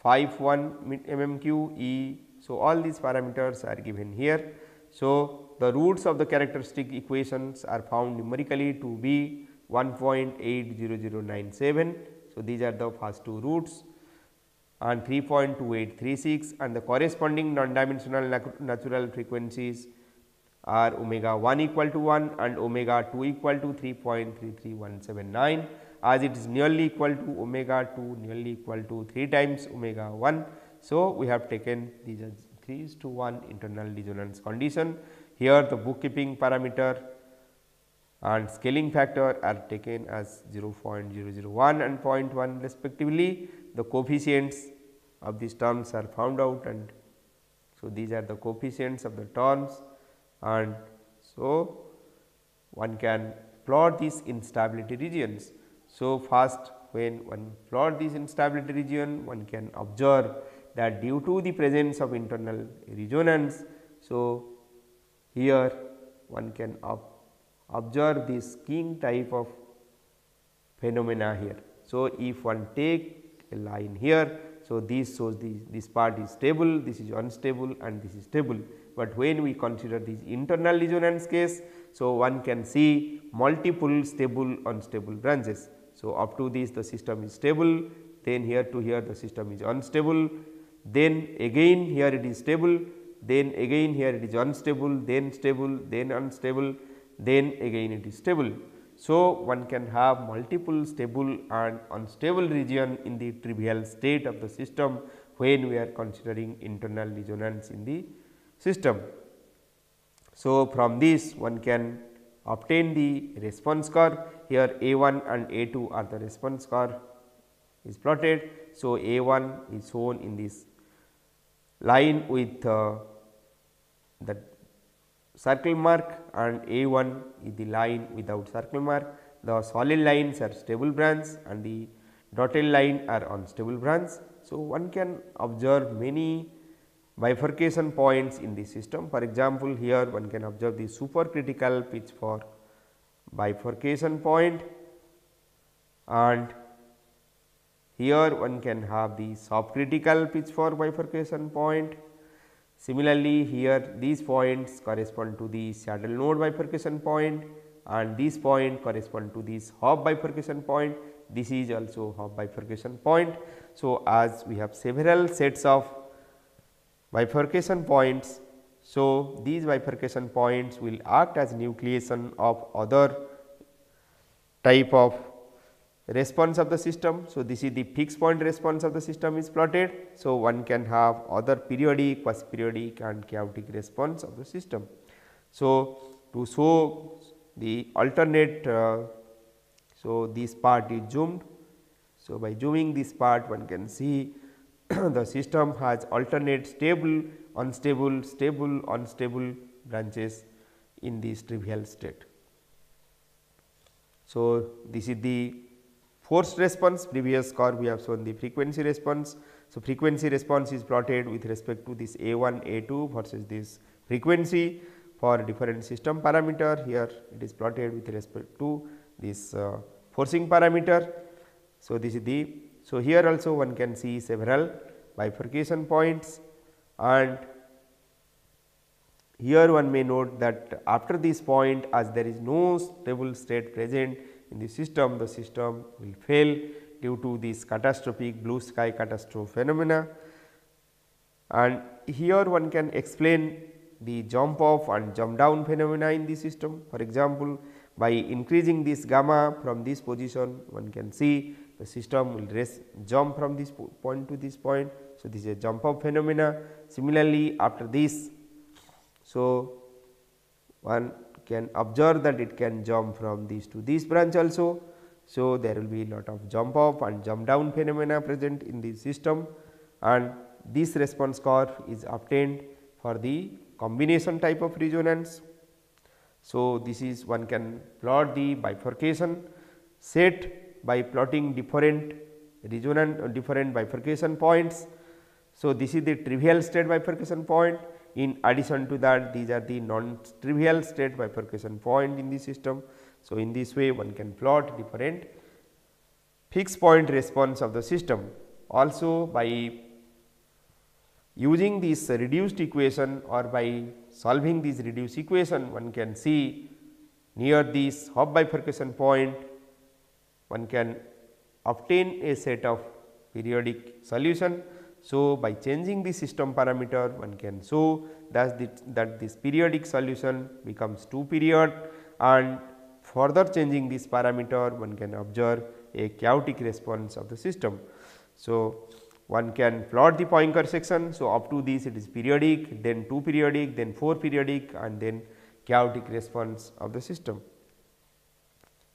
[SPEAKER 1] mm3 E. So, all these parameters are given here. So, the roots of the characteristic equations are found numerically to be 1.80097. So, these are the first two roots and 3.2836 and the corresponding non-dimensional natural frequencies are omega 1 equal to 1 and omega 2 equal to 3.33179, as it is nearly equal to omega 2 nearly equal to 3 times omega 1. So, we have taken these as 3:1 internal resonance condition. Here the bookkeeping parameter and scaling factor are taken as 0.001 and 0.1 respectively. The coefficients of these terms are found out, and so these are the coefficients of the terms, and so one can plot these instability regions. So, first when one plot this instability region, one can observe that due to the presence of internal resonance. So, here one can observe this king type of phenomena here. So, if one take a line here, so this shows this part is stable, this is unstable and this is stable, but when we consider this internal resonance case, so one can see multiple stable unstable branches. So, up to this the system is stable, then here to here the system is unstable, then again here it is stable, then again here it is unstable, then stable, then unstable, then again it is stable. So, one can have multiple stable and unstable region in the trivial state of the system when we are considering internal resonance in the system. So, from this one can obtain the response curve. Here A1 and A2 are the response curve is plotted. So, A1 is shown in this line with the circle mark and A1 is the line without circle mark. The solid lines are stable branch and the dotted line are unstable branch. So, one can observe many bifurcation points in the system. For example, here one can observe the supercritical pitchfork bifurcation point, and here one can have the subcritical pitchfork bifurcation point. Similarly, here these points correspond to the saddle node bifurcation point and this point correspond to this hop bifurcation point. This is also hop bifurcation point. So, as we have several sets of bifurcation points, so these bifurcation points will act as nucleation of other type of response of the system. So, this is the fixed point response of the system is plotted. So, one can have other periodic, quasi periodic and chaotic response of the system. So, to show the alternate, so this part is zoomed. So, by zooming this part one can see the system has alternate stable, unstable, stable, unstable branches in this trivial state. So, this is the forced response. Previous curve we have shown the frequency response. So, frequency response is plotted with respect to this A1, A2 versus this frequency for different system parameter. Here it is plotted with respect to this forcing parameter. So, this is the, so here also one can see several bifurcation points, and Here one may note that after this point, as there is no stable state present in the system will fail due to this catastrophic blue sky catastrophe phenomena. And here one can explain the jump up and jump down phenomena in the system. For example, by increasing this gamma from this position, one can see the system will jump from this point to this point. So, this is a jump up phenomena. Similarly, after this, so one can observe that it can jump from this to this branch also. So, there will be lot of jump up and jump down phenomena present in the system, and this response curve is obtained for the combination type of resonance. So, this is one can plot the bifurcation set by plotting different resonant or different bifurcation points. So, this is the trivial state bifurcation point. In addition to that, these are the non-trivial state bifurcation point in the system. So, in this way one can plot different fixed point response of the system. Also, by using this reduced equation or by solving this reduced equation, one can see near this half bifurcation point, one can obtain a set of periodic solution. So, by changing the system parameter, one can show that this periodic solution becomes 2 period, and further changing this parameter, one can observe a chaotic response of the system. So, one can plot the Poincare section. So, up to this it is periodic, then 2 periodic, then 4 periodic, and then chaotic response of the system.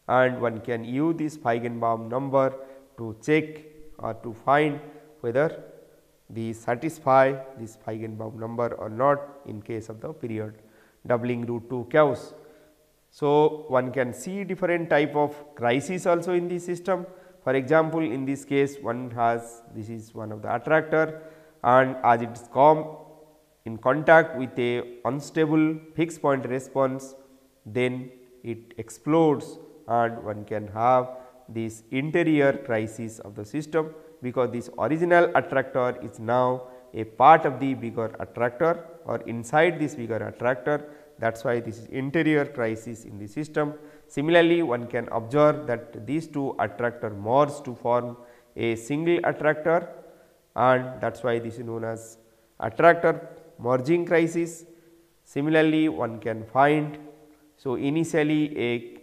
[SPEAKER 1] And one can use this Feigenbaum number to check or to find whether they satisfy this Feigenbaum number or not in case of the period doubling root 2 chaos. So, one can see different type of crises also in the system. For example, in this case one has, this is one of the attractor, and as it is come in contact with a unstable fixed point response, then it explodes, and one can have this interior crisis of the system, because this original attractor is now a part of the bigger attractor or inside this bigger attractor. That is why this is interior crisis in the system. Similarly, one can observe that these two attractor merge to form a single attractor, and that is why this is known as attractor merging crisis. Similarly, one can find, so initially a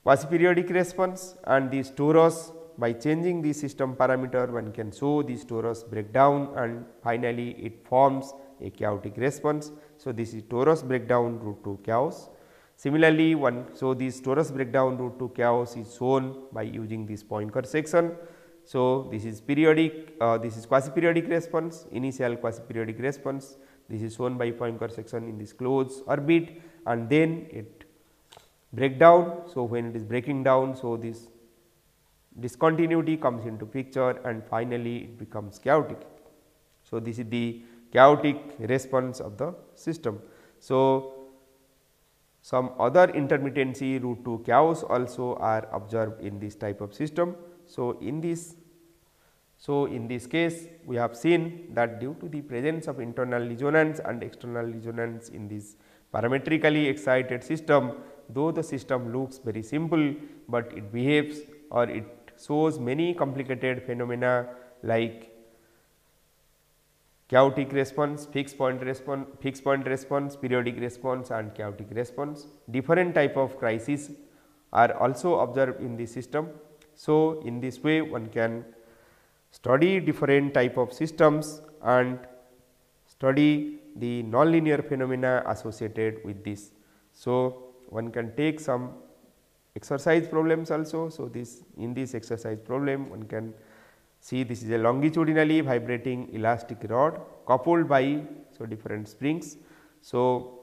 [SPEAKER 1] quasi periodic response, and this torus, by changing the system parameter, one can show this torus breakdown, and finally it forms a chaotic response. So, this is torus breakdown root 2 chaos. Similarly, this torus breakdown root 2 chaos is shown by using this Poincare section. So, this is periodic, this is quasi periodic response, initial quasi periodic response, this is shown by Poincare section in this closed orbit, and then it break down. So, when it is breaking down, so this discontinuity comes into picture, and finally it becomes chaotic. So, this is the chaotic response of the system. So, some other intermittency root 2 chaos also are observed in this type of system. So, in this case we have seen that due to the presence of internal resonance and external resonance in this parametrically excited system, though the system looks very simple, but it behaves or it shows many complicated phenomena like chaotic response, fixed point response, periodic response, and chaotic response. Different type of crises are also observed in the system. So, in this way one can study different type of systems and study the nonlinear phenomena associated with this. So, one can take some exercise problems also. So, in this exercise problem one can see this is a longitudinally vibrating elastic rod coupled by different springs. So,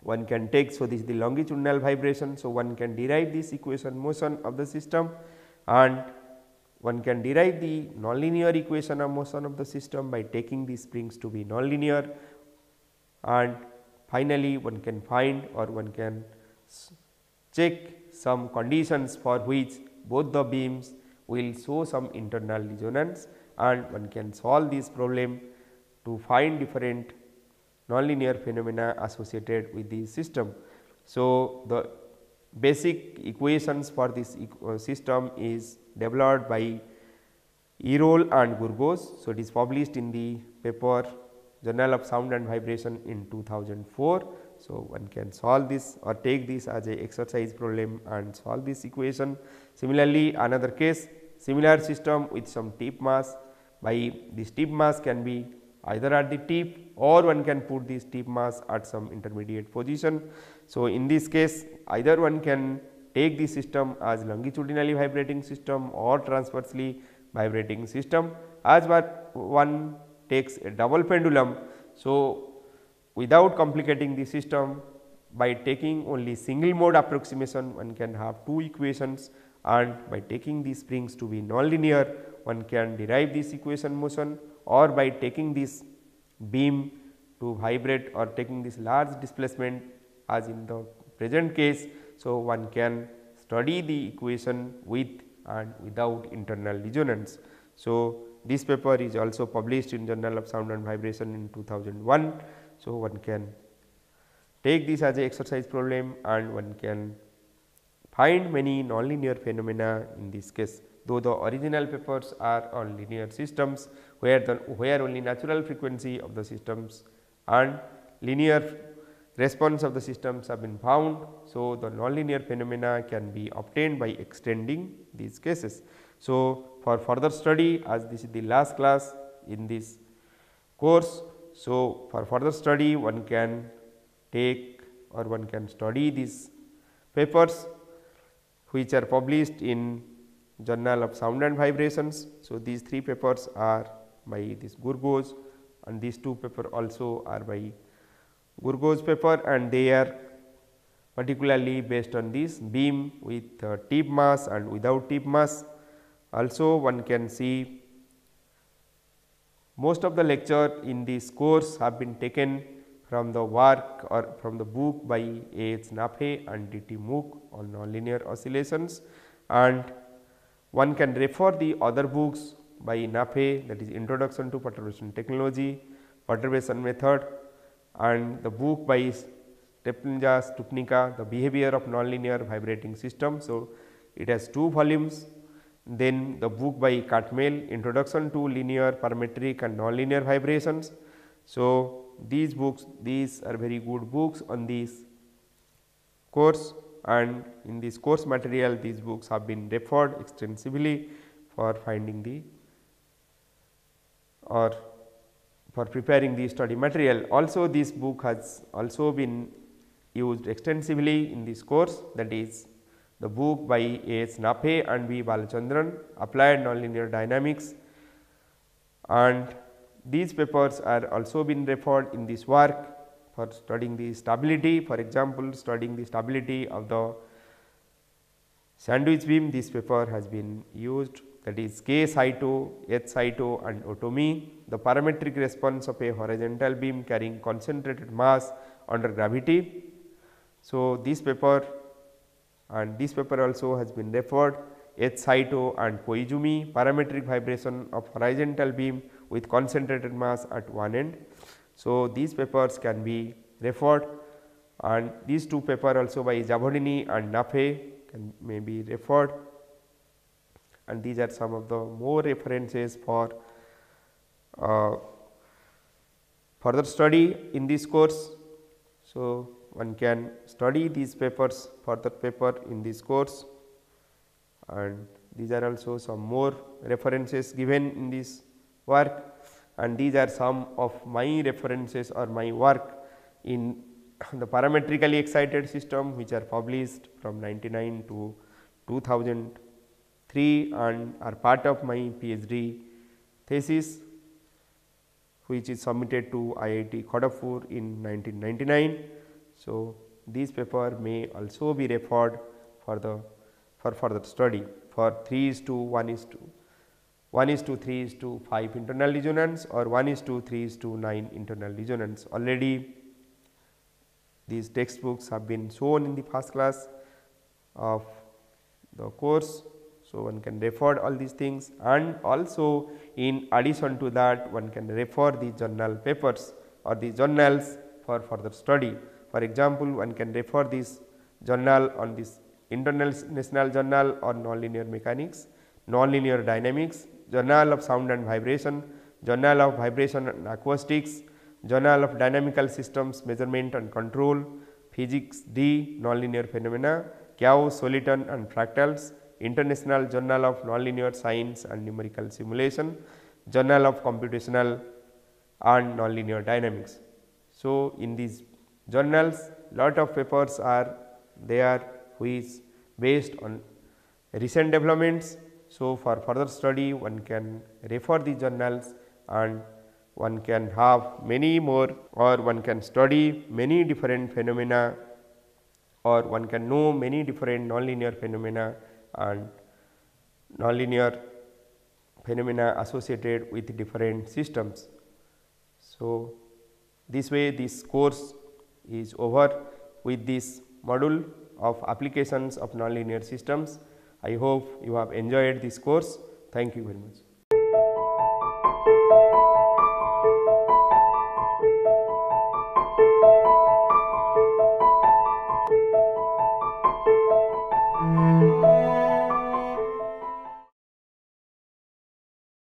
[SPEAKER 1] one can take, so this is the longitudinal vibration. So, one can derive this equation motion of the system, and one can derive the nonlinear equation of motion of the system by taking these springs to be nonlinear, and finally, one can find or one can check some conditions for which both the beams will show some internal resonance, and one can solve this problem to find different nonlinear phenomena associated with the system. So, the basic equations for this system is developed by Erol and Gurgos. So, it is published in the paper Journal of Sound and Vibration in 2004. So, one can solve this or take this as a exercise problem and solve this equation. Similarly, another case, similar system with some tip mass. By this tip mass can be either at the tip or one can put this tip mass at some intermediate position. So, in this case either one can take the system as longitudinally vibrating system or transversely vibrating system. As one takes a double pendulum. So, without complicating the system, by taking only single mode approximation, one can have two equations, and by taking these springs to be nonlinear, one can derive this equation motion, or by taking this beam to vibrate or taking this large displacement as in the present case. So, one can study the equation with and without internal resonance. So, this paper is also published in Journal of Sound and Vibration in 2001. So, one can take this as a exercise problem and one can find many nonlinear phenomena in this case. Though the original papers are on linear systems, where only natural frequency of the systems and linear response of the systems have been found. So, the nonlinear phenomena can be obtained by extending these cases. So, for further study, as this is the last class in this course, so for further study one can take or one can study these papers which are published in Journal of Sound and Vibrations. So, these three papers are by this Gurgos and these two papers also are by Gurgos paper, and they are particularly based on this beam with tip mass and without tip mass. Also one can see most of the lecture in this course have been taken from the work or from the book by A. H. Nafe and D. T. Mook on nonlinear oscillations, and one can refer the other books by Nafe, that is Introduction to Perturbation Technology, Perturbation Method, and the book by Stupnica, The Behavior of Nonlinear Vibrating System. So, it has 2 volumes. Then the book by Cartmel, Introduction to Linear, Parametric and Nonlinear Vibrations. So, these are very good books on this course, and in this course material these books have been referred extensively for finding the or for preparing the study material. Also this book has also been used extensively in this course, that is the book by A. S. Nafe and V. Balachandran, Applied Nonlinear Dynamics, and these papers are also been referred in this work for studying the stability. For example, studying the stability of the sandwich beam, this paper has been used, that is K. Saito, H. Saito and Otomi, the parametric response of a horizontal beam carrying concentrated mass under gravity. So, this paper and this paper also has been referred, H. Saito and Koizumi, parametric vibration of horizontal beam with concentrated mass at one end. So, these papers can be referred, and these two papers also by Zavadini and Nafe may be referred, and these are some of the more references for further study in this course. So, one can study these papers, further paper in this course, and these are also some more references given in this work, and these are some of my references or my work in the parametrically excited system, which are published from 99 to 2003 and are part of my PhD thesis, which is submitted to IIT Kharagpur in 1999. So, these paper may also be referred for further study for 3:1:3:5 internal resonance or 1:3:9 internal resonance. Already these textbooks have been shown in the first class of the course. So, one can refer all these things, and also in addition to that one can refer the journal papers or the journals for further study. For example, one can refer this journal on this International Journal on Nonlinear Mechanics, Nonlinear Dynamics, Journal of Sound and Vibration, Journal of Vibration and Acoustics, Journal of Dynamical Systems Measurement and Control, Physics D, Nonlinear Phenomena, Cao, Soliton and Fractals, International Journal of Nonlinear Science and Numerical Simulation, Journal of Computational and Nonlinear Dynamics. So, in these journals lot of papers are there which based on recent developments. So, for further study one can refer the journals and one can have many more, or one can study many different phenomena, or one can know many different nonlinear phenomena and nonlinear phenomena associated with different systems. So, this way this course is over with this module of applications of nonlinear systems. I hope you have enjoyed this course. Thank you very much.